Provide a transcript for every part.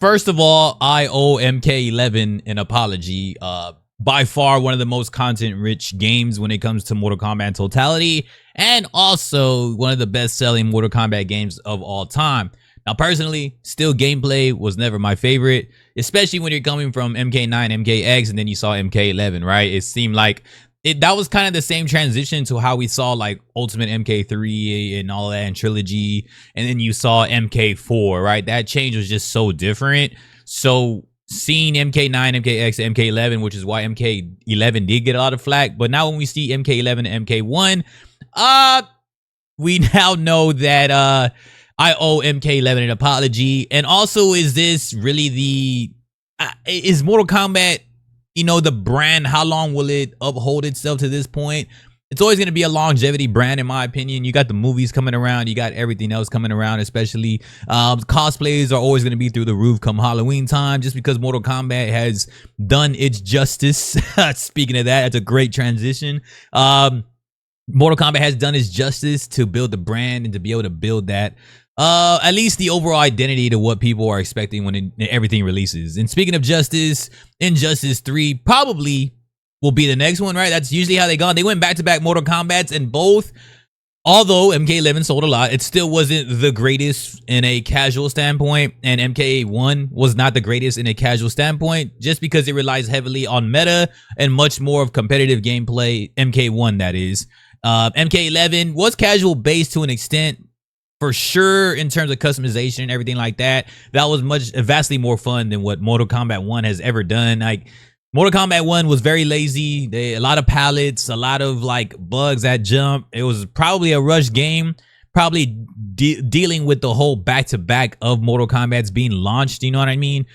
First of all, I owe MK11 an apology. By far one of the most content-rich games when it comes to Mortal Kombat totality, and also one of the best-selling Mortal Kombat games of all time. Now, personally, still gameplay was never my favorite, especially when you're coming from MK9, MKX, and then you saw MK11, right? It seemed like that was kind of the same transition to how we saw like Ultimate MK3 and all that and Trilogy, and then you saw MK4, right? That change was just so different. So seeing MK9, MKX, MK11, which is why MK11 did get a lot of flack, but now when we see MK11 and MK1, we now know that I owe MK11 an apology. And also, is this really the is Mortal Kombat, you know, the brand? How long will it uphold itself to this point? It's always going to be a longevity brand, in my opinion. You got the movies coming around. You got everything else coming around, especially cosplays are always going to be through the roof come Halloween time, just because Mortal Kombat has done its justice. Speaking of that, that's a great transition. Mortal Kombat has done its justice to build the brand and to be able to build that. At least the overall identity to what people are expecting when everything releases. And speaking of justice, Injustice 3 probably will be the next one, right? That's usually how they gone. They went back-to-back Mortal Kombats, and both, although MK11 sold a lot, it still wasn't the greatest in a casual standpoint, and MK1 was not the greatest in a casual standpoint, just because it relies heavily on meta and much more of competitive gameplay. MK1, that is. MK11 was casual based to an extent, for sure, in terms of customization and everything like that. That was vastly more fun than what Mortal Kombat 1 has ever done. Like, Mortal Kombat 1 was very lazy. A lot of pallets, a lot of like bugs that jump. It was probably a rush game, probably dealing with the whole back-to-back of Mortal Kombats being launched. You know what I mean?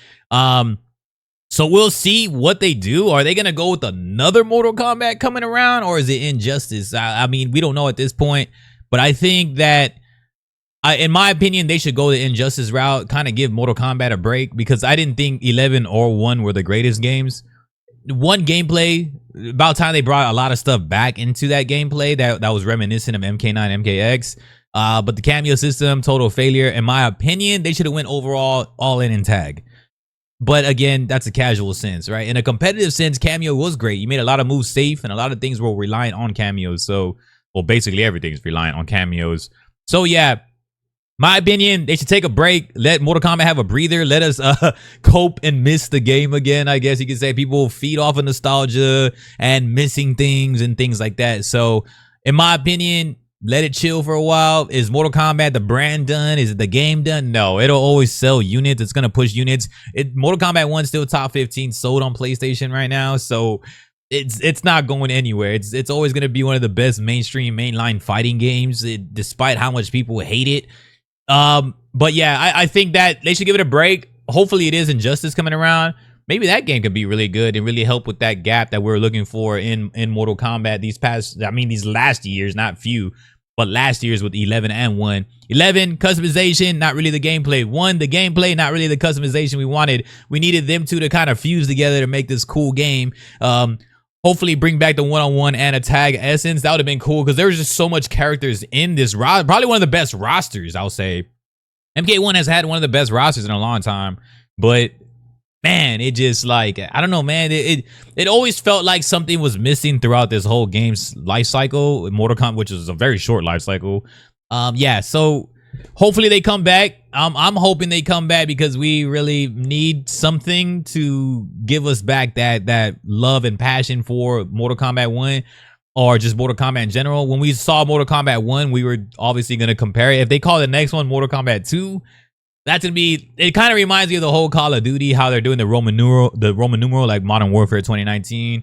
So we'll see what they do. Are they going to go with another Mortal Kombat coming around, or is it Injustice? I mean, we don't know at this point, but I think that in my opinion, they should go the Injustice route, kind of give Mortal Kombat a break, because I didn't think 11 or 1 were the greatest games. 1 gameplay, about time they brought a lot of stuff back into that gameplay that was reminiscent of MK9, MKX. But the cameo system, total failure. In my opinion, they should have went overall all in and tag. But again, that's a casual sense, right? In a competitive sense, cameo was great. You made a lot of moves safe, and a lot of things were reliant on cameos. So, well, basically everything's reliant on cameos. So yeah, my opinion, they should take a break. Let Mortal Kombat have a breather. Let us cope and miss the game again, I guess you could say. People feed off of nostalgia and missing things and things like that. So, in my opinion, let it chill for a while. Is Mortal Kombat the brand done? Is it the game done? No, it'll always sell units. It's going to push units. Mortal Kombat 1 still top 15 sold on PlayStation right now. So, it's not going anywhere. It's always going to be one of the best mainstream mainline fighting games, despite how much people hate it. But yeah, I think that they should give it a break. Hopefully it is Injustice coming around. Maybe that game could be really good and really help with that gap that we're looking for in Mortal Kombat these last years, not few, but last year's with 11 and 1. 11, customization, not really the gameplay. 1, the gameplay, not really the customization we wanted. We needed them two to kind of fuse together to make this cool game. Hopefully bring back the one-on-one and a tag essence. That would have been cool, because there was just so much characters in this roster. Probably one of the best rosters, I'll say. MK1 has had one of the best rosters in a long time. But, man, it just like, I don't know, man. It always felt like something was missing throughout this whole game's life cycle. Mortal Kombat, which is a very short life cycle. Yeah, so hopefully they come back. I'm hoping they come back, because we really need something to give us back that love and passion for Mortal Kombat 1, or just Mortal Kombat in general. When we saw Mortal Kombat 1, we were obviously going to compare it. If they call the next one Mortal Kombat 2, that's going to be, it kind of reminds me of the whole Call of Duty, how they're doing the Roman numeral, like Modern Warfare 2019,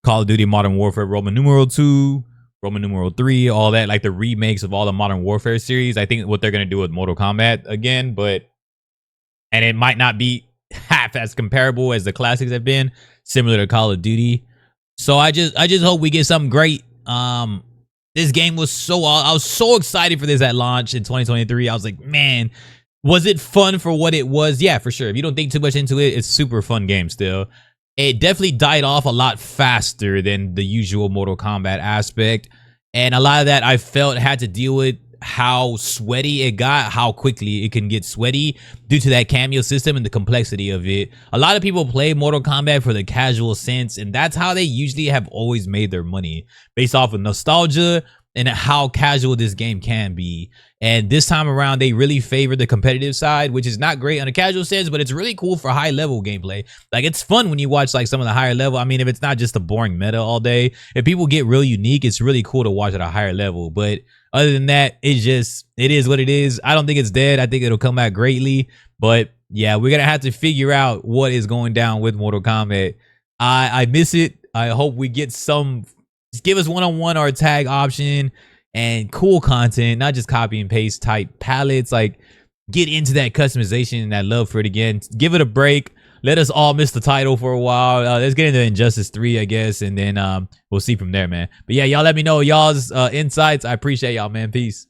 Call of Duty Modern Warfare Roman numeral 2, Roman numeral 3, all that, like the remakes of all the Modern Warfare series. I think what they're going to do with Mortal Kombat again, and it might not be half as comparable as the classics have been, similar to Call of Duty. So I just hope we get something great. This game was I was so excited for this at launch in 2023. I was like, man, was it fun for what it was? Yeah, for sure. If you don't think too much into it, it's super fun game still. It definitely died off a lot faster than the usual Mortal Kombat aspect. And a lot of that I felt had to deal with how sweaty it got, how quickly it can get sweaty due to that cameo system and the complexity of it. A lot of people play Mortal Kombat for the casual sense, and that's how they usually have always made their money, based off of nostalgia and how casual this game can be. And this time around, they really favor the competitive side, which is not great on a casual sense, but it's really cool for high level gameplay. Like, it's fun when you watch like some of the higher level. I mean, if it's not just a boring meta all day, if people get real unique, it's really cool to watch at a higher level. But other than that, it is what it is. I don't think it's dead. I think it'll come back greatly. But yeah, we're gonna have to figure out what is going down with Mortal Kombat. I miss it. I hope we get some. Just give us one-on-one or a tag option and cool content, not just copy and paste type palettes. Like, get into that customization and that love for it again. Give it a break. Let us all miss the title for a while. Let's get into Injustice 3, I guess, and then we'll see from there, man. But yeah, y'all let me know y'all's insights. I appreciate y'all, man. Peace.